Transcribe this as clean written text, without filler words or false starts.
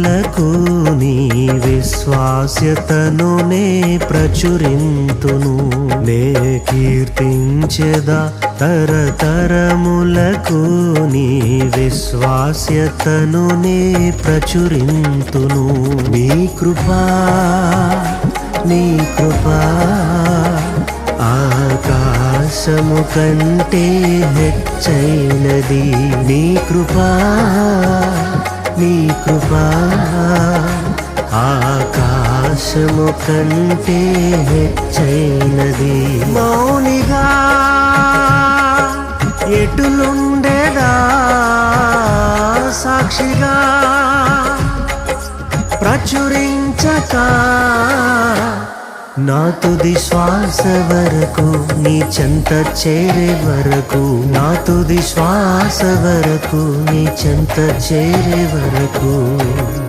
తరములకు నీ విశ్వాస్యతను నే ప్రచురింతును. నే కీర్తించెదా తరతరములకు నీ విశ్వాస్యతను నే ప్రచురింతును. నీ కృపా ఆకాశము కంటే హెచ్చైనది. నీ కృపా ఆకాశము కంటే హెచ్చైనది. మౌనిగా ఎటులుండేదా సాక్షిగా ప్రచురించక నా తుది శ్వాస వరకు నీ చెంత చేరే వరకు, నా తుది శ్వాస వరకు నీ చెంత చేరే వరకు.